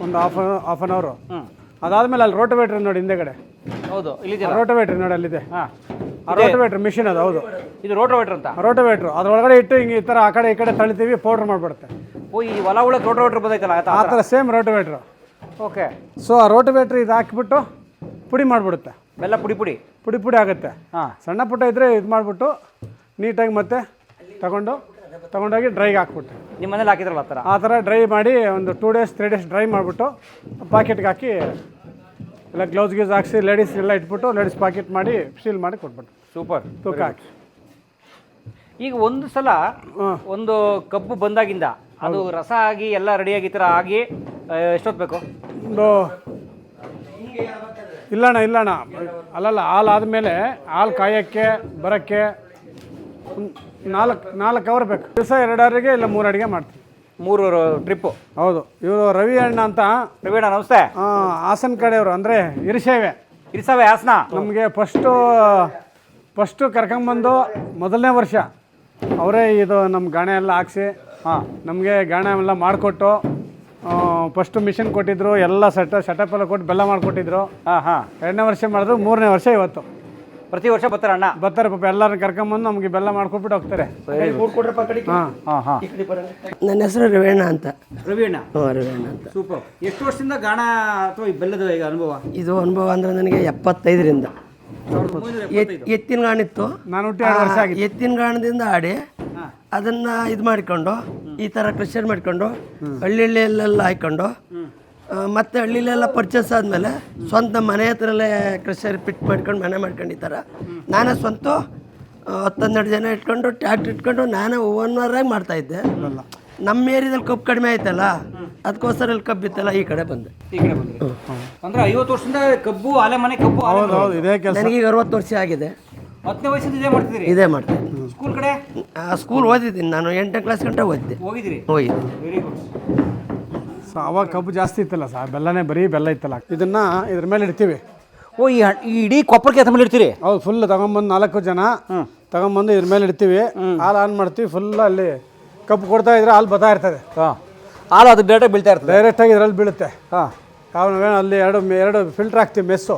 ಒಂದು ಹಾಫ್ an hour. ಅದಾದಮೇಲೆ ಅಲ್ಲಿ ರೋಟೋವೇಟ್ರ್ ನೋಡಿ ಹಿಂದೆಗಡೆ. ಹೌದು, ರೋಟೋವೇಟ್ರ್ ನೋಡಿ ಅಲ್ಲಿದೆ. ಆ ರೋಟೋವೇಟ್ರ್ ಮಿಷಿನ್ ಅದು. ಹೌದು, ಇದು ರೋಟೋವೇಟ್ರ್ ಅಂತ. ರೋಟೋವೇಟ್ರು ಅದರೊಳಗಡೆ ಇಟ್ಟು ಹಿಂಗೆ ಈ ಥರ ಆ ಕಡೆ ಈ ಕಡೆ ತಳಿತೀವಿ, ಪೌಡ್ರ್ ಮಾಡಿಬಿಡುತ್ತೆ. ಓ, ಈ ಹೊಲ ಉಳಕ್ಕೆ ರೋಟೋವೇಟ್ರ್ ಬಂದೈತಲ್ಲ ಆ ಥರ ಸೇಮ್ ರೋಟೋವೇಟ್ರು. ಓಕೆ. ಸೊ ಆ ರೋಟೋವೇಟ್ರ್ ಇದು ಹಾಕಿಬಿಟ್ಟು ಪುಡಿ ಮಾಡಿಬಿಡುತ್ತೆ. ಬೆಲ್ಲ ಪುಡಿ ಆಗುತ್ತೆ. ಸಣ್ಣ ಪುಟ್ಟ ಇದ್ದರೆ ಇದು ಮಾಡಿಬಿಟ್ಟು ನೀಟಾಗಿ ಮತ್ತೆ ತಗೊಂಡೋಗಿ ಡ್ರೈಗೆ ಹಾಕ್ಬಿಟ್ಟು, ನಿಮ್ಮ ಮನೇಲಿ ಹಾಕಿದ್ರಲ್ಲ ಆ ಥರ ಡ್ರೈ ಮಾಡಿ ಒಂದು 2 days 3 days ಡ್ರೈ ಮಾಡಿಬಿಟ್ಟು ಪಾಕೆಟ್ಗೆ ಹಾಕಿ ಎಲ್ಲ ಗ್ಲೌಸ್ ಹಾಕಿಸಿ ಲೇಡೀಸ್ ಎಲ್ಲ ಇಟ್ಬಿಟ್ಟು ಲೇಡೀಸ್ ಪಾಕೆಟ್ ಮಾಡಿ ಸೀಲ್ ಮಾಡಿ ಕೊಟ್ಬಿಟ್ಟು ಸೂಪರ್ ತೂಕ ಹಾಕಿ. ಈಗ ಒಂದು ಸಲ ಒಂದು ಕಬ್ಬು ಬಂದಾಗಿಂದ ಅದು ರಸ ಆಗಿ ಎಲ್ಲ ರೆಡಿಯಾಗಿ ಈ ಥರ ಆಗಿ ಎಷ್ಟೊತ್ತು ಬೇಕು? ಒಂದು ಇಲ್ಲಣ್ಣ ಅಲ್ಲಲ್ಲ, ಹಾಲು ಆದಮೇಲೆ ಹಾಲು ಕಾಯೋಕ್ಕೆ ಬರೋಕ್ಕೆ 4 hour ಬೇಕು. ದಿವಸ 2 hourಗೆ ಇಲ್ಲ 3 ಅಡುಗೆ ಮಾಡ್ತೀವಿ. 3 ಟ್ರಿಪ್ಪು. ಹೌದು. ಇವರು ರವಿ ಅಣ್ಣ ಅಂತ. ರವಿ ಅಣ್ಣ ನಮಸ್ತೆ. ಹಾಸನ ಕಡೆಯವರು, ಅಂದರೆ ಇರಿಸೇವೆ ಹಾಸನ. ನಮಗೆ ಫಸ್ಟು ಕರ್ಕೊಂಬಂದು ಮೊದಲನೇ ವರ್ಷ ಅವರೇ ಇದು ನಮ್ಮ ಗಾಣೆ ಎಲ್ಲ ಹಾಕ್ಸಿ ನಮಗೆ ಗಾಣೆ ಎಲ್ಲ ಮಾಡಿಕೊಟ್ಟು ಫಸ್ಟು ಮಿಷಿನ್ ಕೊಟ್ಟಿದ್ರು, ಎಲ್ಲ ಸೆಟಪ್ ಎಲ್ಲ ಕೊಟ್ಟು ಬೆಲ್ಲ ಮಾಡಿಕೊಟ್ಟಿದ್ರು. 2ನೇ ವರ್ಷ ಮಾಡಿದ್ರು, 3ನೇ ವರ್ಷ ಇವತ್ತು. ಪ್ರತಿ ವರ್ಷ ಬರ್ತಾರೆ ಪಾಪ ಎಲ್ಲರನ್ನ ಕರ್ಕೊಂಬಂದು ನಮಗೆ ಬೆಲ್ಲ ಮಾಡ್ಕೊಟ್ಬಿಟ್ಟು ಹೋಗ್ತಾರೆ. ನನ್ನ ಹೆಸರು ರವಿಯಣ್ಣ ಅಂತ. ರವಿಯಣ್ಣ ಅಂತ. ಸೂಪರ್. ಎಷ್ಟು ವರ್ಷದಿಂದ ಗಾಣ ಅಥವಾ ಈ ಬೆಲ್ಲದ ಈಗ ಅನುಭವ? ಇದು ಅನುಭವ ಅಂದರೆ ನನಗೆ 75ರಿಂದ. ಎತ್ತಿನ ಗಾಣಿತ್ತು, ಎತ್ತಿನ ಗಾಣದಿಂದ ಆಡಿ ಅದನ್ನು ಇದು ಮಾಡಿಕೊಂಡು ಈ ಥರ ಕ್ರಷರ್ ಮಾಡಿಕೊಂಡು ಹಳ್ಳಿಯಲ್ಲೆಲ್ಲ ಹಾಕ್ಕೊಂಡು ಮತ್ತು ಹಳ್ಳಿಲೆಲ್ಲ ಪರ್ಚೇಸ್ ಆದಮೇಲೆ ಸ್ವಂತ ಮನೆ ಹತ್ರಲ್ಲೇ ಕ್ರಷರ್ ಫಿಟ್ ಮಾಡ್ಕೊಂಡು ಮನೆ ಮಾಡ್ಕೊಂಡು ಈ ಥರ ನಾನೇ ಸ್ವಂತ 10-12 ಜನ ಇಟ್ಕೊಂಡು ಟ್ಯಾಕ್ಟ್ರ್ ಇಟ್ಕೊಂಡು ನಾನೇ ಓನರಾಗಿ ಮಾಡ್ತಾಯಿದ್ದೆ. ನಮ್ಮ ಏರಿಯಾದಲ್ಲಿ ಕಬ್ಬು ಕಡಿಮೆ ಆಯ್ತಲ್ಲ, ಅದಕ್ಕೋಸ್ಕರ ಇಲ್ಲಿ ಕಬ್ಬು ಇತ್ತಲ್ಲ, ಈ ಕಡೆ ಬಂದೆ. ಅಂದರೆ 50 ವರ್ಷದಿಂದ ಕಬ್ಬು ಆಲೆ ಮನೆ ಕಬ್ಬು. ನನಗೀಗ 60 ವರ್ಷ ಆಗಿದೆ. 10ನೇ ವಯಸ್ಸಿಂದ ಇದೇ ಮಾಡ್ತಿದ್ದೀರಿ? ಇದೇ ಮಾಡ್ತೀನಿ. ಸ್ಕೂಲ್ ಕಡೆ? ಸ್ಕೂಲ್ ಓದಿದ್ದೀನಿ ನಾನು, 8ನೇ ಕ್ಲಾಸ್ ಗಂಟೆ ಓದಿದ್ದೆ. ಹೋಗಿದ್ದೀರಿ? ಹೋಗಿದ್ದೆ. Very good. ಸೊ ಅವಾಗ ಕಬ್ಬು ಜಾಸ್ತಿ ಇತ್ತಲ್ಲ ಸರ್, ಬೆಲ್ಲನೇ ಬರೀ ಬೆಲ್ಲ ಇತ್ತಲ್ಲ, ಇದನ್ನು ಇದ್ರ ಮೇಲೆ ಇಡ್ತೀವಿ. ಓ ಈ ಇಡೀ ಕೊಪ್ಪರಿಗೆ ಅದ್ರ ಮೇಲೆ ಇಡ್ತೀರಿ? ಹೌದು, ಫುಲ್ ತಗೊಂಬಂದು 4 ಜನ ತಗೊಂಬಂದು ಇದ್ರ ಮೇಲೆ ಇಡ್ತೀವಿ. ಹಾಲು ಆನ್ ಮಾಡ್ತೀವಿ, ಫುಲ್ ಅಲ್ಲಿ ಕಬ್ಬು ಕೊಡ್ತಾ ಇದ್ರೆ ಹಾಲು ಬರ್ತಾ ಇರ್ತದೆ. ಹಾಂ, ಹಾಲು ಅದು ಡೈರೆಕ್ಟಾಗಿ ಬೀಳ್ತಾ ಇರ್ತದೆ, ಡೈರೆಕ್ಟಾಗಿ ಇದರಲ್ಲಿ ಬೀಳುತ್ತೆ. ಹಾಂ, ಅಲ್ಲಿ ಎರಡು ಫಿಲ್ಟ್ರ್ ಹಾಕ್ತೀವಿ, ಮೆಸ್ಸು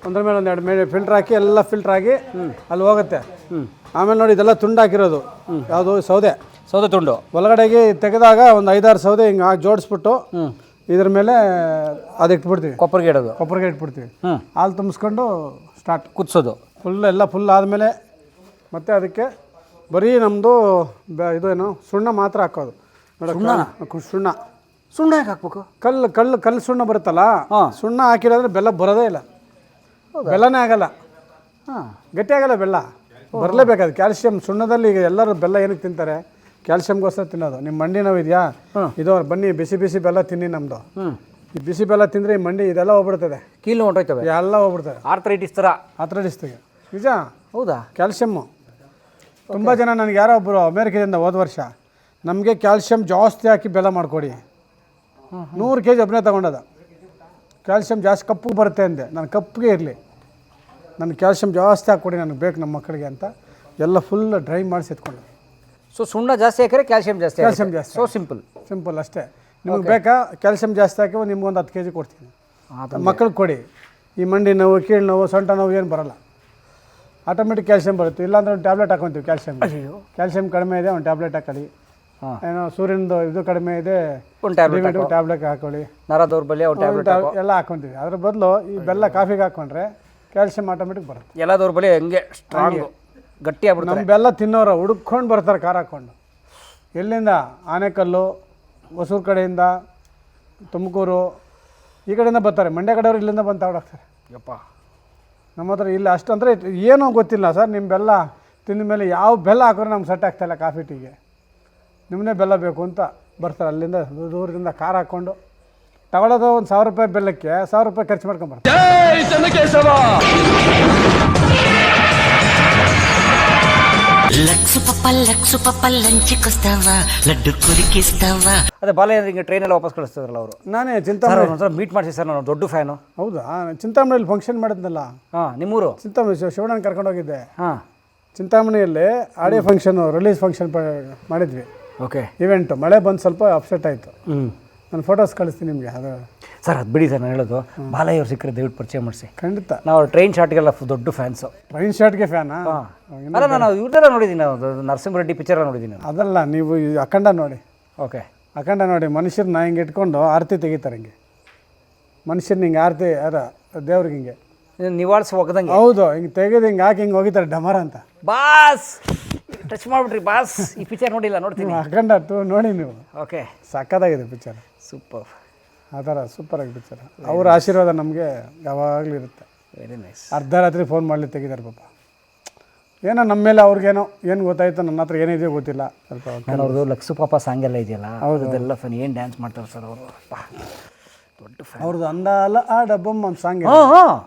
ಒಂದ್ರ ಮೇಲೆ ಒಂದು 2 ಮೇಲೆ ಫಿಲ್ಟ್ರ್ ಹಾಕಿ ಎಲ್ಲ ಫಿಲ್ಟ್ರ್ ಆಗಿ ಅಲ್ಲಿ ಹೋಗುತ್ತೆ. ಆಮೇಲೆ ನೋಡಿ ಇದೆಲ್ಲ ತುಂಡು ಹಾಕಿರೋದು, ಯಾವುದು ಸೌದೆ ತುಂಡು ಒಳಗಡೆಗೆ ತೆಗೆದಾಗ ಒಂದು 5-6 ಸೌದೆ ಹಿಂಗೆ ಜೋಡಿಸ್ಬಿಟ್ಟು ಇದ್ರ ಮೇಲೆ ಅದು ಇಟ್ಬಿಡ್ತೀವಿ, ಕೊಪ್ಪರಿಗೆ ಇಟ್ಬಿಡ್ತೀವಿ. ಹಾಲು ತುಂಬಿಸ್ಕೊಂಡು ಸ್ಟಾರ್ಟ್ ಕುದಿಸೋದು ಫುಲ್ ಆದಮೇಲೆ ಮತ್ತೆ ಅದಕ್ಕೆ ಬರೀ ನಮ್ಮದು ಇದು ಏನು ಸುಣ್ಣ ಮಾತ್ರ ಹಾಕೋದು. ಸುಣ್ಣ ಯಾಕೆ ಹಾಕ್ಬೇಕು? ಕಲ್ಲು ಸುಣ್ಣ ಬರುತ್ತಲ್ಲ, ಸುಣ್ಣ ಹಾಕಿರೋದ್ರೆ ಬೆಲ್ಲ ಬರೋದೇ ಇಲ್ಲ, ಬೆಲ್ಲನೇ ಆಗಲ್ಲ, ಗಟ್ಟಿ ಆಗಲ್ಲ ಬೆಲ್ಲ, ಬರಲೇಬೇಕಾದ್ರೆ ಕ್ಯಾಲ್ಸಿಯಂ ಸುಣ್ಣದಲ್ಲಿ. ಈಗ ಎಲ್ಲರೂ ಬೆಲ್ಲ ಏನಕ್ಕೆ ತಿಂತಾರೆ? ಕ್ಯಾಲ್ಸಿಯಂಗೋಸ್ಕರ ತಿನ್ನೋದು. ನಿಮ್ಮ ಮಂಡಿ ನೋವು ಇದೆಯಾ, ಇದು ಬನ್ನಿ ಬಿಸಿ ಬೆಲ್ಲ ತಿನ್ನಿ ನಮ್ಮದು. ಈ ಬಿಸಿ ಬೆಲ್ಲ ತಿಂದರೆ ಈ ಮಂಡಿ ಇದೆಲ್ಲ ಹೋಗ್ಬಿಡ್ತದೆ, ಕೀಲು ಹೊಂಟೋಯ್ತವೆ, ಎಲ್ಲ ಹೋಗ್ಬಿಡ್ತದೆ. ಆರ್ಥರೈಟಿಸ್ಗೆ ನಿಜ. ಹೌದಾ? ಕ್ಯಾಲ್ಸಿಯಮ್ಮು ತುಂಬ ಜನ ನನಗೆ ಯಾರೋ ಒಬ್ಬರು ಅಮೇರಿಕಾದಿಂದ ಹೋದ ವರ್ಷ ನಮಗೆ ಕ್ಯಾಲ್ಸಿಯಂ ಜಾಸ್ತಿ ಹಾಕಿ ಬೆಲ್ಲ ಮಾಡಿಕೊಡಿ 100 kg ಒಬ್ಬನೇ ತೊಗೊಂಡದ. ಕ್ಯಾಲ್ಸಿಯಂ ಜಾಸ್ತಿ ಕಪ್ಪು ಬರುತ್ತೆ ಅಂದೆ, ನಾನು ಕಪ್ಪಿಗೆ ಇರಲಿ, ನನಗೆ ಕ್ಯಾಲ್ಸಿಯಂ ಜಾಸ್ತಿ ಹಾಕ್ಕೊಡಿ, ನನಗೆ ಬೇಕು ನಮ್ಮ ಮಕ್ಕಳಿಗೆ ಅಂತ ಎಲ್ಲ ಫುಲ್ ಡ್ರೈ ಮಾಡಿಸಿ ಎತ್ಕೊಂಡು. ಸೊ ಸುಣ್ಣ ಜಾಸ್ತಿ ಹಾಕಿದ್ರೆ ಕ್ಯಾಲ್ಸಿಯಂ ಜಾಸ್ತಿ. ಸೊ ಸಿಂಪಲ್ ಅಷ್ಟೇ. ನಿಮಗೆ ಬೇಕಾ ಕ್ಯಾಲ್ಸಿಯಂ ಜಾಸ್ತಿ ಹಾಕಿ ನಿಮ್ಗೊಂದು 10 kg ಕೊಡ್ತೀನಿ, ಮಕ್ಕಳಿಗೆ ಕೊಡಿ. ಈ ಮಂಡಿ ನೋವು, ಕೀಳು ನೋವು, ಸೊಂಟ ನೋವು ಏನು ಬರೋಲ್ಲ, ಆಟೋಮೆಟಿಕ್ ಕ್ಯಾಲ್ಸಿಯಂ ಬರುತ್ತೆ. ಇಲ್ಲಾಂದ್ರೆ ಒಂದು ಟ್ಯಾಬ್ಲೆಟ್ ಹಾಕೊತೀವಿ. ಕ್ಯಾಲ್ಸಿಯಂ ಕಡಿಮೆ ಇದೆ, ಒಂದು ಟ್ಯಾಬ್ಲೆಟ್ ಹಾಕೊಳ್ಳಿ. ಏನೋ ಸೂರ್ಯನದು ಇದು ಕಡಿಮೆ ಇದೆ, ಒಂದು ಟ್ಯಾಬ್ಲೆಟ್ ಹಾಕೊಳ್ಳಿ. ನರ ದೌರ್ಬಲ್ಯ ಎಲ್ಲ ಹಾಕೊತೀವಿ. ಅದ್ರ ಬದಲು ಈ ಬೆಲ್ಲ ಕಾಫಿಗೆ ಹಾಕ್ಕೊಂಡ್ರೆ ಕ್ಯಾಲ್ಸಿಯಂ ಆಟೋಮೆಟಿಕ್ ಬರುತ್ತೆ. ಎಲ್ಲ ದೌರ್ಬಲ್ಯ ಹೆಂಗೆ ಸ್ಟ್ರಾಂಗ್ ಗಟ್ಟಿ ಆಗ್ಬಿಡುತ್ತೆ. ನಮ್ಮ ಬೆಲ್ಲ ತಿನ್ನೋರು ಹುಡುಕೊಂಡು ಬರ್ತಾರೆ ಕಾರ್ ಹಾಕ್ಕೊಂಡು. ಎಲ್ಲಿಂದ? ಆನೆಕಲ್ಲು, ಹೊಸೂರು ಕಡೆಯಿಂದ, ತುಮಕೂರು ಈ ಕಡೆಯಿಂದ ಬರ್ತಾರೆ. ಮಂಡ್ಯ ಕಡೆಯವರು ಇಲ್ಲಿಂದ ಬಂದು ತಗೊಂಡೋಗ್ತಾರೆ. ಯಪ್ಪ, ನಮ್ಮ ಹತ್ರ ಇಲ್ಲ ಅಷ್ಟು ಅಂದರೆ ಏನೋ ಗೊತ್ತಿಲ್ಲ ಸರ್. ನಿಮ್ಮ ಬೆಲ್ಲ ತಿಂದ ಮೇಲೆ ಯಾವ ಬೆಲ್ಲ ಹಾಕಿದ್ರೆ ನಮ್ಗೆ ಸೆಟ್ ಆಗ್ತಾಯಿಲ್ಲ ಕಾಫಿ ಟೀಗೆ, ನಿಮ್ಮನ್ನೇ ಬೆಲ್ಲ ಬೇಕು ಅಂತ ಬರ್ತಾರೆ. ಅಲ್ಲಿಂದ ದೂರದಿಂದ ಕಾರ್ ಹಾಕ್ಕೊಂಡು ತಗೊಳ್ಳೋದು. ಒಂದು 1000 ರೂಪಾಯಿ ಬೆಲ್ಲಕ್ಕೆ 1000 ರೂಪಾಯಿ ಖರ್ಚು ಮಾಡ್ಕೊಂಬರ್ತಾರೆ. ಲಕ್ಸು ಪಪ್ಪ ಲಂಚಕ್ಕೊಸ್ತಾವ, ಲಡ್ಡು ಕುರಿಕಿಸ್ತಾವ. ಅದೇ ಬಾಲಯ್ಯ ಟ್ರೈನಲ್ಲಿ ವಾಪಸ್ ಕಳಿಸ್ತಾರಲ್ಲ ಅವರು. ನಾನೇ ಚಿಂತಾಮಣಿ ಮೀಟ್ ಮಾಡಿಸಿ ಸರ್, ನಾನು ದೊಡ್ಡ ಫ್ಯಾನು. ಹೌದಾ? ಚಿಂತಾಮಣಿಯಲ್ಲಿ ಫಂಕ್ಷನ್ ಮಾಡಿದ್ನಲ್ಲ. ಹಾಂ, ನಿಮ್ಮೂರು ಚಿಂತಾಮಣಿ ಶಿವಣ್ಣನ ಕರ್ಕೊಂಡು ಹೋಗಿದ್ದೆ. ಹಾಂ, ಚಿಂತಾಮಣಿಯಲ್ಲಿ ಆಡಿಯೋ ಫಂಕ್ಷನು, ರಿಲೀಸ್ ಫಂಕ್ಷನ್ ಮಾಡಿದ್ವಿ. ಓಕೆ. ಇವೆಂಟು ಮಳೆ ಬಂದು ಸ್ವಲ್ಪ ಅಪ್ಸೆಟ್ ಆಯಿತು. ನಾನು ಫೋಟೋಸ್ ಕಳಿಸ್ತೀನಿ ನಿಮಗೆ. ಅದು ಸರ್ ಅದು ಬಿಡಿ ಸರ್, ನಾನು ಹೇಳೋದು ಬಾಲಯ್ಯ ಅವ್ರು ಸಿಕ್ಕರೆ ದಯವಿಟ್ಟು ಪರಿಚಯ ಮಾಡಿಸಿ. ಖಂಡಿತ. ನಾವು ಟ್ರೈನ್ ಶಾಟ್ಗೆಲ್ಲ ದೊಡ್ಡ ಫ್ಯಾನ್ಸು. ಟ್ರೈನ್ ಶಾಟ್ಗೆ ಫ್ಯಾನಾ? ಅಲ್ಲ, ನಾನು ಇವ್ರದೆಲ್ಲ ನೋಡಿದ್ದೀನಿ, ನರಸಿಂಹರೆಡ್ಡಿ ಪಿಕ್ಚರ್ ನೋಡಿದ್ದೀನಿ. ಅದಲ್ಲ, ನೀವು ಅಖಂಡ ನೋಡಿ. ಓಕೆ, ಅಖಂಡ ನೋಡಿ. ಮನುಷ್ಯರನ್ನ ಹಿಂಗೆ ಇಟ್ಕೊಂಡು ಆರತಿ ತೆಗಿತಾರೆ. ಹಿಂಗೆ ಮನುಷ್ಯರನ್ನ ಹಿಂಗೆ ಆರತಿ ದೇವ್ರಿಗೆ ಹಿಂಗೆ ನಿವಾಳಿಸಿ ಹೋಗದಂಗೆ. ಹೌದು, ಹಿಂಗೆ ತೆಗೆದು ಹಿಂಗೆ ಹಾಕಿ ಹಿಂಗೆ ಹೋಗಿತಾರೆ ಡಮರ ಅಂತ. ಬಾಸ್ ಟಚ್ ಮಾಡಿಬಿಟ್ರಿ ಬಾಸ್. ಈ ಪಿಕ್ಚರ್ ನೋಡಿಲ್ಲ, ನೋಡ್ತೀನಿ. ಅಖಂಡ ನೋಡಿ ನೀವು. ಓಕೆ, ಸಕ್ಕತ್ತಾಗಿದೆ ಪಿಕ್ಚರ್. ಸೂಪರ್. ಆ ಥರ ಸೂಪರಾಗಿ ಪಿಕ್ಚರ್. ಅವ್ರ ಆಶೀರ್ವಾದ ನಮಗೆ ಯಾವಾಗಲೂ ಇರುತ್ತೆ. Very nice. ಅರ್ಧ ರಾತ್ರಿ ಫೋನ್ ಮಾಡಲಿ ತೆಗಿತಾರೆ ಪಾಪ. ಏನೋ ನಮ್ಮ ಮೇಲೆ ಅವ್ರಿಗೇನೋ ಏನು ಗೊತ್ತಾಯ್ತು, ನನ್ನ ಹತ್ರ ಏನಿದೆಯೋ ಗೊತ್ತಿಲ್ಲ. ಸ್ವಲ್ಪ ನಾನು ಅವ್ರದ್ದು ಲಕ್ಸು ಪಾಪ ಸಾಂಗ್ ಎಲ್ಲ ಇದೆಯಲ್ಲ, ಹೌದು, ಅದೆಲ್ಲ ಫನ್. ಏನು ಡ್ಯಾನ್ಸ್ ಮಾಡ್ತಾರೆ ಸರ್ ಅವರು, ದೊಡ್ಡ ಫ್ಯಾನ್. ಅವ್ರದ್ದು ಅಂದಾಲ ಆ ಡಬ್ಬಮ್ಮ ಒಂದು ಸಾಂಗ್.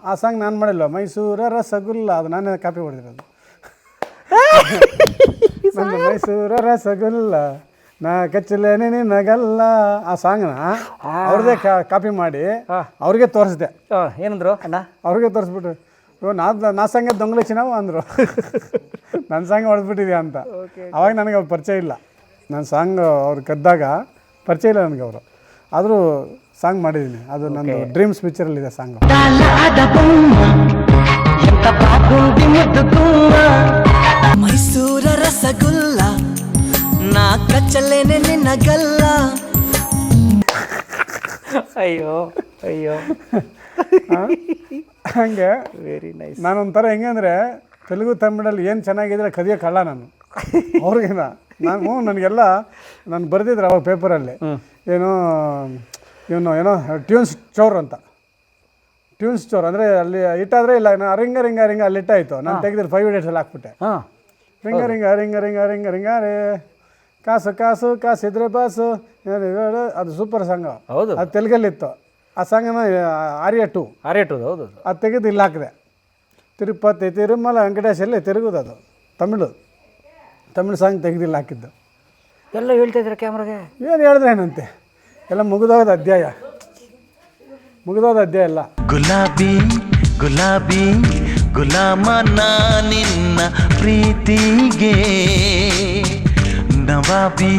ಆ ಸಾಂಗ್ ನಾನು ಮಾಡಿಲ್ಲ, ಮೈಸೂರ ರಸಗುಲ್ಲ, ಅದು ನಾನೇ ಕಾಪಿ ಹೊಡೆದಿರೋದು. ನಂದು ಮೈಸೂರ ರಸಗುಲ್ಲ ನಾ ಕಚ್ಚಲೇನೆ ನಿನಗಲ್ಲ, ಆ ಸಾಂಗ್ನ ಅವ್ರದ್ದೇ ಕಾಪಿ ಮಾಡಿ ಅವ್ರಿಗೆ ತೋರಿಸ್ದೆ. ಏನಂದ್ರು ಅಣ್ಣ? ಅವ್ರಿಗೆ ತೋರಿಸ್ಬಿಟ್ರು, ನಾ ಸಂಗೀತ ದೊಂಗ್ಲಚ್ಚಿ ನಾವು ಅಂದರು. ನನ್ನ ಸಾಂಗ್ ಹೊಡೆದ್ಬಿಟ್ಟಿದ್ಯಾ ಅಂತ. ಅವಾಗ ನನಗೆ ಅವ್ರು ಪರಿಚಯ ಇಲ್ಲ. ನನ್ನ ಸಾಂಗ್ ಅವ್ರು ಕದ್ದಾಗ ಪರಿಚಯ ಇಲ್ಲ ನನಗೆ ಅವರು. ಆದರೂ ಸಾಂಗ್ ಮಾಡಿದ್ದೀನಿ. ಅದು ನನ್ನ ಡ್ರೀಮ್ಸ್ ಪಿಕ್ಚರಲ್ಲಿದೆ ಸಾಂಗ್. ಮೈಸೂರ ರಸಗುಲ್ಲ ನಾ ಕಚ್ಚಲೇನೆ ನಿನಗಲ್ಲ. ಅಯ್ಯೋ ಅಯ್ಯೋ, ಹಂಗೆ ವೆರಿ ನೈಸ್. ನಾನೊಂಥರ ಹೆಂಗೆ ಅಂದರೆ ತೆಲುಗು ತಮಿಳಲ್ಲಿ ಏನು ಚೆನ್ನಾಗಿದ್ರೆ ಕದಿಯೋ ಕಳ್ಳ ನಾನು. ಅವ್ರಿಗಿಂತ ನನಗೆಲ್ಲ ನಾನು ಬರೆದಿದ್ರೆ ಅವಾಗ ಪೇಪರಲ್ಲಿ ಏನೋ ಏನೋ ಟ್ಯೂನ್ಸ್ ಚೋರ್ ಅಂತ. ಟ್ಯೂನ್ಸ್ ಚೋರ್ ಅಂದರೆ ಅಲ್ಲಿ ಇಟ್ಟಾದರೆ ಇಲ್ಲ, ರಿಂಗ ರಿಂಗ ರಿಂಗ ಅಲ್ಲಿ ಇಟ್ಟಾಯಿತು. ನಾನು ತೆಗೆದ್ರೆ 5 ಡೇಟ್ಸಲ್ಲಿ ಹಾಕ್ಬಿಟ್ಟೆ. ರಿಂಗ ರಿಂಗ ರಿಂಗ ರಿಂಗ ರಿಂಗ ರಿಂಗ ರೇ ಕಾಸು ಕಾಸು ಕಾಸಿದ್ರೆ ಬಾಸು, ಅದು ಸೂಪರ್ ಸಾಂಗ್. ಹೌದು, ಅದು ತೆಲುಗಲ್ಲಿತ್ತು. ಆ ಸಾಂಗನ ಆರ್ಯ 2 ಹೌದು. ಅದು ತೆಗೆದು ಇಲ್ಲಿ ಹಾಕಿದೆ. ತಿರುಪತಿ ತಿರುಮಲ ವೆಂಕಟೇಶಲ್ಲಿ ತಿರುಗುದು. ಅದು ತಮಿಳು ಸಾಂಗ್ ತೆಗೆದಿಲ್ಲ ಹಾಕಿದ್ದು. ಎಲ್ಲ ಹೇಳ್ತಾ ಇದ್ದಾರೆ ಕ್ಯಾಮ್ರಾಗೆ. ಏನು ಹೇಳಿದ್ರೆ ಏನಂತೆ, ಎಲ್ಲ ಮುಗಿದೋದ ಅಧ್ಯಾಯ ಎಲ್ಲ. ಗುಲಾಬಿ ಗುಲಾಬಿ ಗುಲಾಮ ನಿನ್ನ ಪ್ರೀತಿಗೆ ನವಾಬಿ